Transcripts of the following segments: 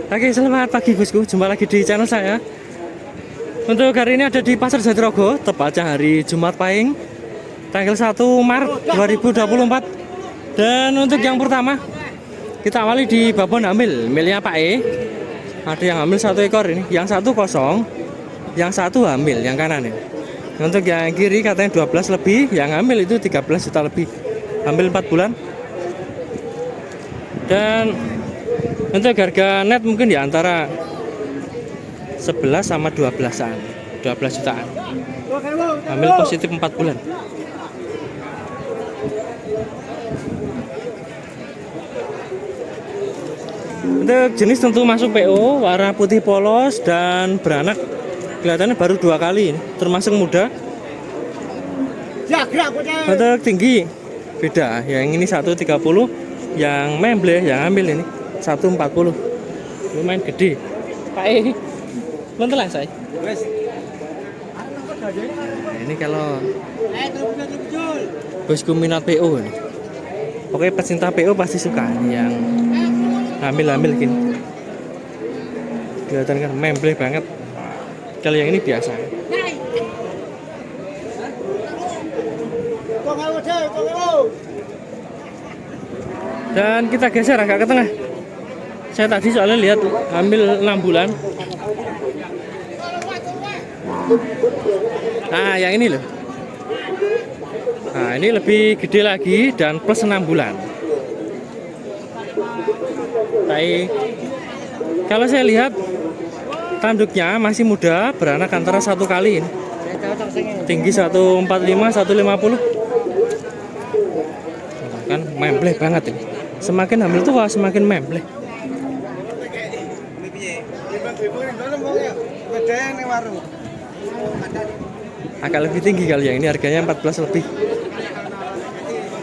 Oke, selamat pagi bosku, jumpa lagi di channel saya. Untuk hari ini ada di Pasar Jatirogo, tepatnya hari Jumat Pahing, tanggal 1 Maret 2024. Dan untuk yang pertama, kita awali di babon hamil, miliknya Pak E. Ada yang hamil 1 ekor ini, yang satu kosong, yang satu hamil, yang kanan ini. Untuk yang kiri katanya 12 lebih, yang hamil itu 13 juta lebih, hamil 4 bulan. Dan untuk harga net mungkin di antara 11 sama 12-an, 12 jutaan. Hamil positif 4 bulan. Untuk jenis tentu masuk PO, warna putih polos dan beranak. Kelihatannya baru 2 kali ini, termasuk muda. Untuk tinggi beda, yang ini 130, yang memble, yang hamil ini 140, lumayan gede. Pak E, mentelah saya. Nah, ini kalau bosku minat PO ini, oke, pecinta PO pasti suka yang hamil-hamil gini. Kelihatan kan memble banget. Kalau yang ini biasa. Dan kita geser agak ke tengah. Saya tadi soalnya lihat hamil 6 bulan. Nah, yang ini loh. Nah, ini lebih gede lagi dan plus 6 bulan. Tapi kalau saya lihat tanduknya masih muda, beranak antara 1 kali ini. Tinggi 145, 150. Kan memble banget ini. Semakin hamil tua semakin memble. Agak lebih tinggi kali yang ini, harganya 14 lebih.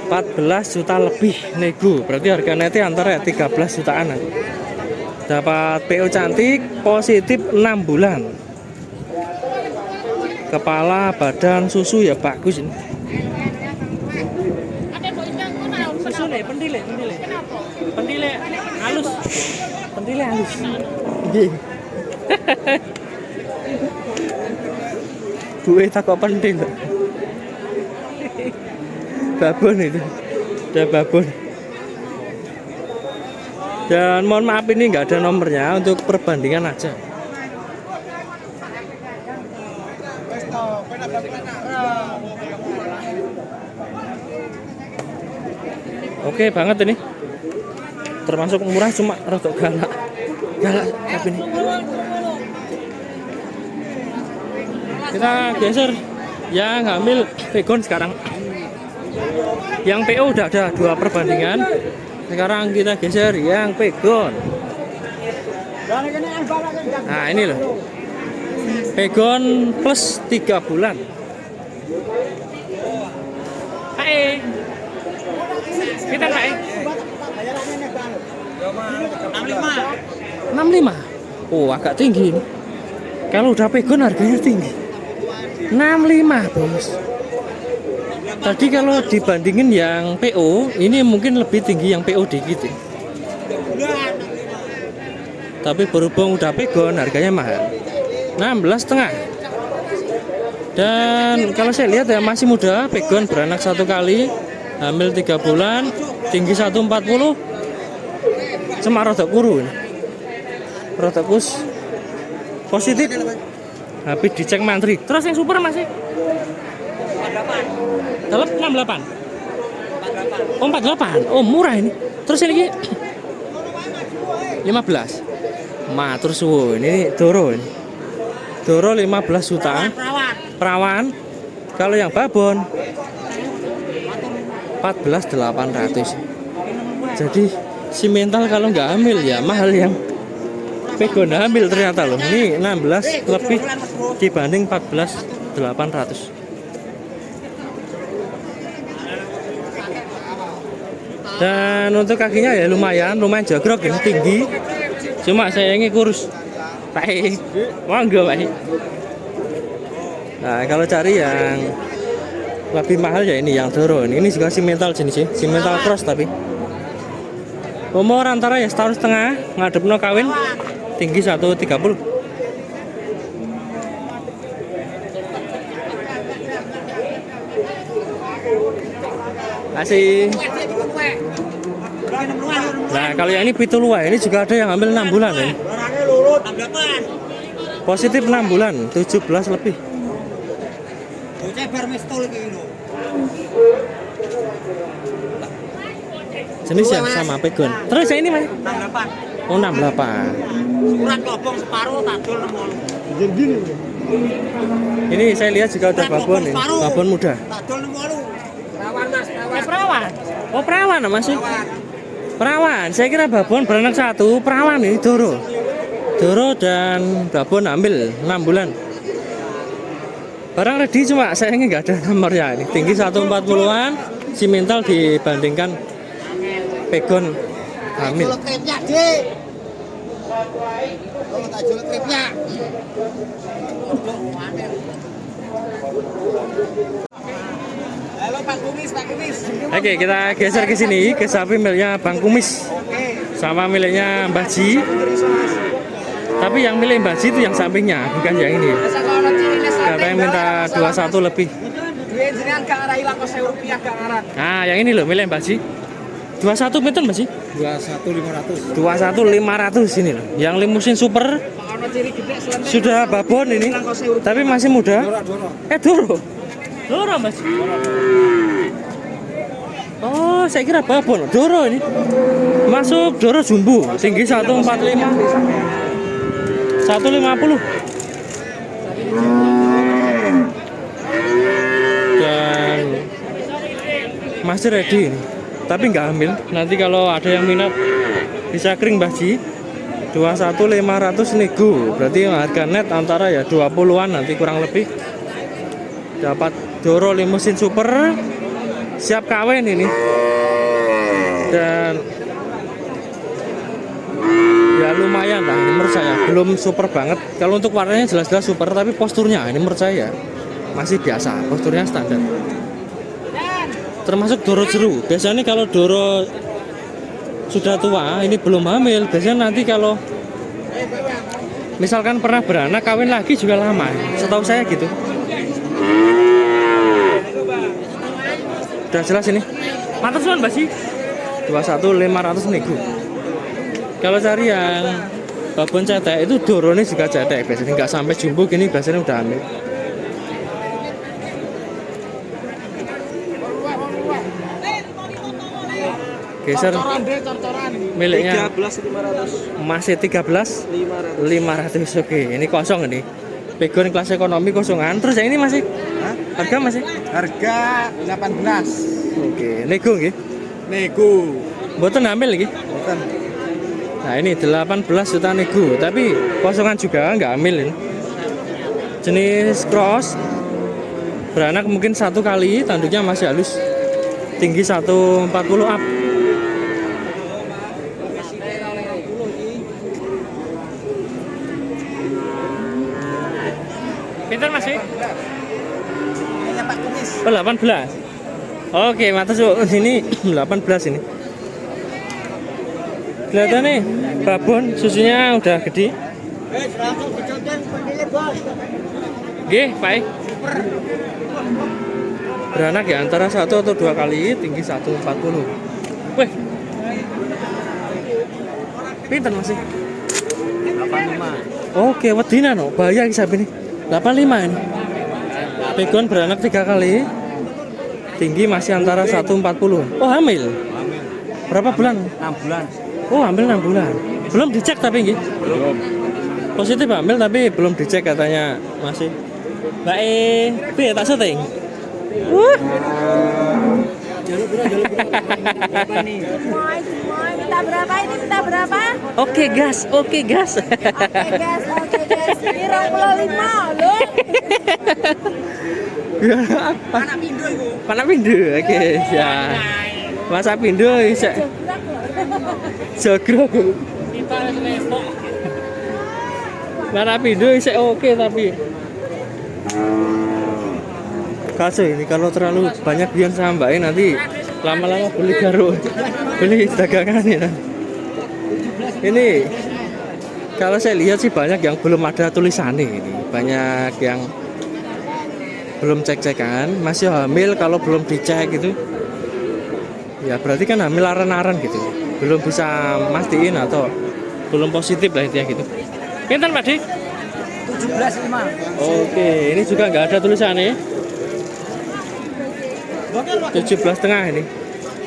14 juta lebih nego. Berarti harga netnya antara 13 jutaan. Dapat PO cantik, positif 6 bulan. Kepala, badan, susu ya bagus ini. Susu nih, pendile halus. Pendile halus. Gue takut pentil. Babon itu. Udah babon. Dan mohon maaf ini nggak ada nomornya, untuk perbandingan aja. Oke banget ini. Termasuk murah, cuma rada galak tapi ini. Kita geser yang hamil pegon sekarang. Yang PO udah ada 2 perbandingan. Sekarang kita geser yang pegon. Nah, ini loh. Pegon plus 3 bulan. Hai. Kita Pak. 65. Oh, agak tinggi ini. Kalau udah pegon harganya tinggi. 65, Bos. Tadi kalau dibandingin yang PO, ini mungkin lebih tinggi yang PO dikit ya. Tapi berhubung udah pegon, harganya mahal. 16,5. Dan kalau saya lihat ya masih muda, pegon, beranak 1 kali, hamil 3 bulan, tinggi 140. Cuma rada kuru ini. Rada kus. Positif. Habis dicek mantri. Terus yang super masih 68. Oh, 48. Oh, murah ini. Terus ini 15. Matur suwun. Ini Doro ini. Doro 15 juta. Perawan. Kalau yang babon 14.800. Jadi si mental kalau nggak hamil ya mahal yang pegon hamil ternyata loh. Ini 16 lebih dibanding 14.800. Dan untuk kakinya ya lumayan jogrok ini, tinggi Cuma saya ini kurus. Baik. Monggo, Pak. Nah, kalau cari yang lebih mahal ya ini yang Doro. Ini juga simental jenisnya, simental cross tapi. Umur antara ya setahun setengah, ngadepno kawin, tinggi 130. Masih. Nah, kalau yang ini pitulua, ini juga ada yang ambil 6 bulan ya. Positif 6 bulan, 17 lebih. Jenis yang sama pegon. Terus yang ini Mas? 68. Oh, 68. Ukuran lobong separuh tadul 60. Ini saya lihat juga udah babon nih, babon muda. Tadul 60. Perawan Mas, perawan. Perawan. Oh, perawan Mas. Perawan. Saya kira babon beranak satu, perawan nih Doro. Doro dan babon ambil 6 bulan. Barang ready cuma saya ini nggak ada nomornya ini. Tinggi 140-an, simental dibandingkan pegon hamil. Halo Pak Kumis, Pak Kumis. Oke, kita geser ke sini ke sapi miliknya Bang Kumis sama miliknya Mbah Ji. Tapi yang milik Mbah Ji itu yang sampingnya, bukan yang ini. Katanya minta 21 lebih. Nah, yang ini loh milik Mbah Ji. 21 meter masih? 21.500. 21.500 ini loh. Yang limusin super sudah babon ini, tapi masih muda. Doro. Doro Mas. Oh, saya kira babon. Doro ini. Masuk Doro jumbo, tinggi 145. 150. Dan masih ready ini. Tapi nggak ambil. Nanti kalau ada yang minat bisa kering Mbah Ji. 21.500 nego. Berarti harga net antara ya 20-an nanti kurang lebih. Dapat Doro limusin super. Siap kawin ini. Dan ya lumayan lah ini menurut saya. Belum super banget. Kalau untuk warnanya jelas-jelas super, tapi posturnya ini menurut saya masih biasa. Posturnya standar. Termasuk Doro jeru. Biasanya kalau Doro sudah tua, ini belum hamil. Biasanya nanti kalau misalkan pernah beranak, kawin lagi juga lama. Setahu saya gitu. Udah jelas ini. Pantesan Mbak sih. 21.500 nego. Kalau cari yang babon cetek itu Doro ini juga cetek. Biasanya nggak sampai jumbo gini, biasanya udah hamil. Geser miliknya 13.500. masih 13.500. Oke, ini kosong ini. Pegon kelas ekonomi kosongan. Terus yang ini masih harga masih Harga 18. oke, nego nggih. Nego. Mboten hamil nggih. Bukan. Nah, ini 18 juta nego, tapi kosongan juga nggak hamil ini. Jenis cross. Beranak mungkin 1 kali, tanduknya masih halus. Tinggi 140 up. Pinter masih? Ini Pak Kumis. Oh, 18. Oke, mata sini 18 ini. Kelihatan nih, babon susunya udah gede. Langsung diconteng pendile, Bos. Nggih, baik. Beranak ya antara 1 atau 2 kali, tinggi 140. Wih. Pinter masih? 85. Oke, wedina no, bahaya kisah ini. 85 ini. Pegon beranak 3 kali. Tinggi masih antara 140. Oh, hamil. Berapa bulan? 6 bulan. Oh, hamil 6 bulan. Belum dicek tapi nggih. Belum. Positif hamil tapi belum dicek katanya masih. Mbak piye tak syuting? Jalur berapa nih? Minta berapa ini? Minta berapa? Oke, gas. Oke guys, oke guys. Ini 25 loh. Anak pindo iku. Panak Pindo. Oke, ya. Masa Pindo bisa jogrok. Mana pindo isek oke tapi kacau ini kalau terlalu banyak biar sama Mbak nanti lama-lama beli garuk, beli dagangan ya. Ini kalau saya lihat sih banyak yang belum ada tulisannya ini, banyak yang belum cek-cekan, masih hamil kalau belum dicek gitu. Ya berarti kan hamil aren-aren gitu, belum bisa mastiin atau belum positif lah intinya gitu. Pinten Pak Dik? 17,5. Oke, ini juga nggak ada tulisannya. 17,5 ini.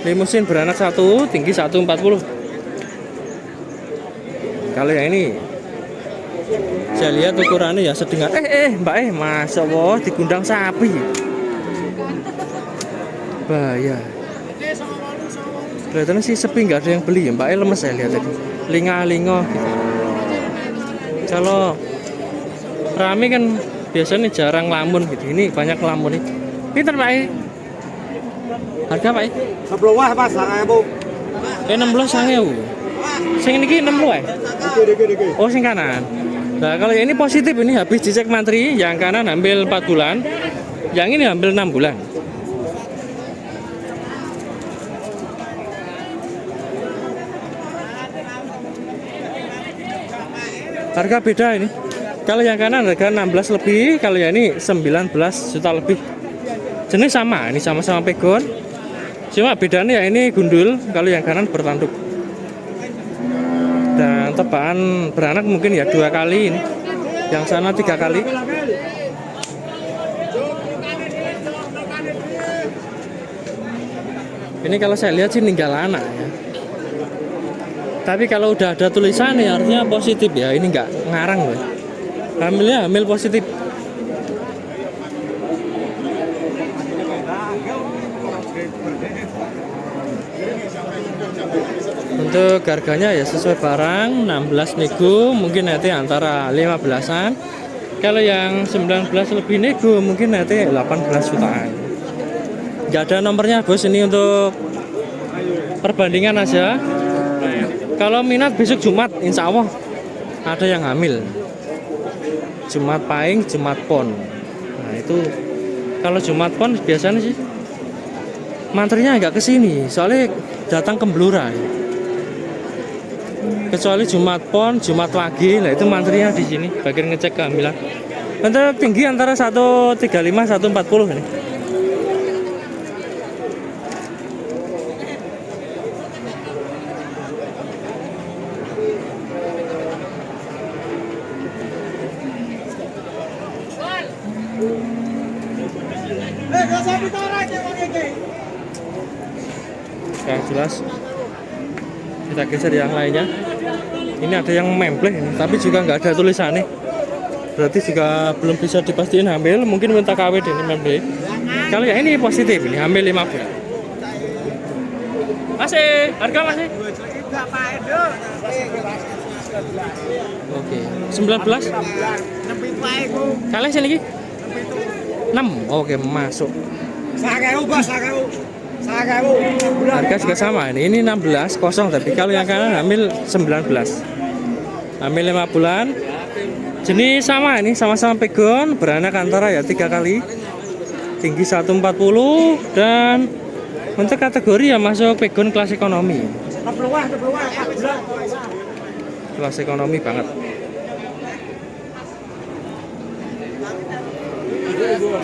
Limusin beranak 1, tinggi 140. Kalau yang ini saya lihat ukurannya ya sedang. Mbak masa wah digundang sapi. Bahaya. Kelihatannya sih sepi, nggak ada yang beli ya. Mbak lemes saya lihat tadi. Linga-lingo gitu. Kalau rame kan biasanya jarang lamun gitu. Ini banyak lamun nih. Pinter Pak. Harga Pak? 10 Mas, Bu. 16.000. Sing niki 60 Oh, sing kanan. Nah, kalau yang ini positif ini habis dicek mantri, yang kanan ambil 4 bulan, yang ini ambil 6 bulan. Harga beda ini. Kalau yang kanan harga 16 lebih, kalau yang ini 19 juta lebih. Jenis sama, ini sama-sama pegon. Cuma bedanya ya ini gundul, kalau yang kanan bertanduk. Dan tebakan beranak mungkin ya 2 kali ini. Yang sana 3 kali. Ini kalau saya lihat sih ninggal anak ya. Tapi kalau udah ada tulisannya artinya positif ya. Ini nggak ngarang loh. Hamilnya hamil positif. Untuk harganya ya sesuai barang 16 nego mungkin nanti antara 15-an. Kalau yang 19 lebih nego mungkin nanti 18 jutaan. Nggak ada nomornya bos, ini untuk perbandingan aja. Kalau minat besok Jumat insya Allah ada yang hamil. Jumat Pahing, Jumat Pon. Nah itu kalau Jumat Pon biasanya sih mantrinya nggak kesini, soalnya datang ke Blora. Kecuali Jumat Pon, Jumat Wage, nah itu mantrinya di sini bagian ngecek kehamilan. Untuk tinggi antara 135 140 ini. Yang jelas kita geser yang lainnya. Ini ada yang mempleh ini, tapi juga nggak ada tulisannya. Berarti juga belum bisa dipastikan hamil, mungkin minta kawin ini mempleh. Kalau yang ini positif ini hamil 5 bulan. Masih harga masih? Oke, 19. Kalian sini lagi? 6. Oke, masuk. Harga juga sama ini 16 kosong, tapi kalau yang kanan hamil 19. Hamil 5 bulan. Jenis sama ini, sama-sama pegon, beranak antara ya 3 kali. Tinggi 140 dan untuk kategori ya masuk pegon kelas ekonomi. Kelas ekonomi banget.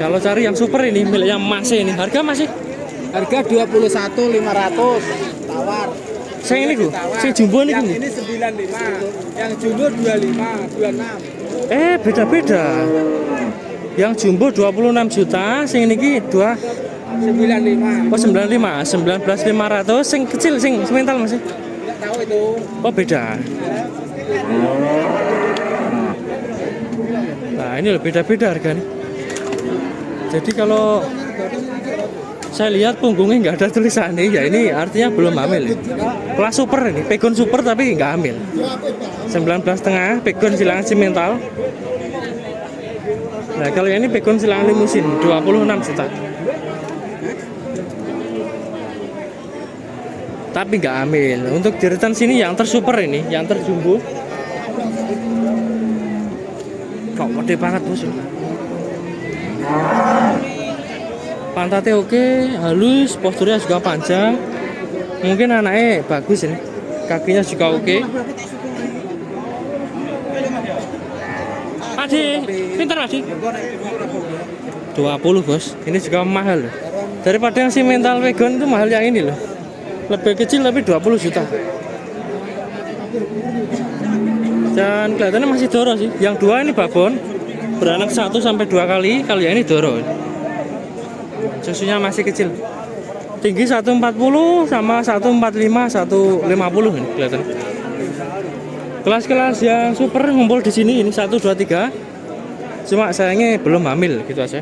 Kalau cari yang super ini miliknya masih ini. Harga masih? Harga 21.500 tawar. Saya ini Bu, saya jumbo nih Bu. Ini 95, yang jumbo 25, 26. Beda-beda. Yang jumbo 26 juta, sing niki 95. Oh 95, 19.500, sing kecil sing semental masih. Enggak tahu itu. Oh beda. Nah ini loh beda-beda harganya. Jadi kalau saya lihat punggungnya nggak ada tulisannya, ya ini artinya belum hamil. Kelas super ini, pegon super tapi nggak hamil. 19,5, pegon silangan simental. Nah kalau ini pegon silangan limusin 26 juta. tapi nggak hamil. Untuk deretan sini yang tersuper ini, yang terjumbo. Kok gede banget bos. Pantatnya oke, halus, posturnya juga panjang. Mungkin anaknya bagus ini. Kakinya juga oke. Adi, pintar Adi. 20 bos, ini juga mahal loh. Daripada yang si mental vegan itu mahal yang ini loh. Lebih kecil tapi 20 juta. Dan kelihatannya masih doro sih. Yang dua ini babon, beranak 1 sampai 2 kali. Kalau yang ini doro. Susunya masih kecil. Tinggi 140 sama 145, 150 ini kelihatan. Kelas-kelas yang super ngumpul di sini ini 1 2 3. Cuma sayangnya belum hamil gitu aja.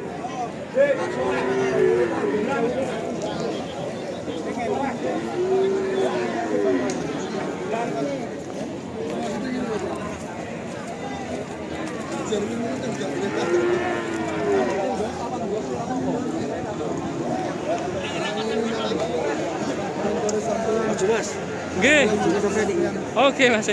Oke. Oke, Mas.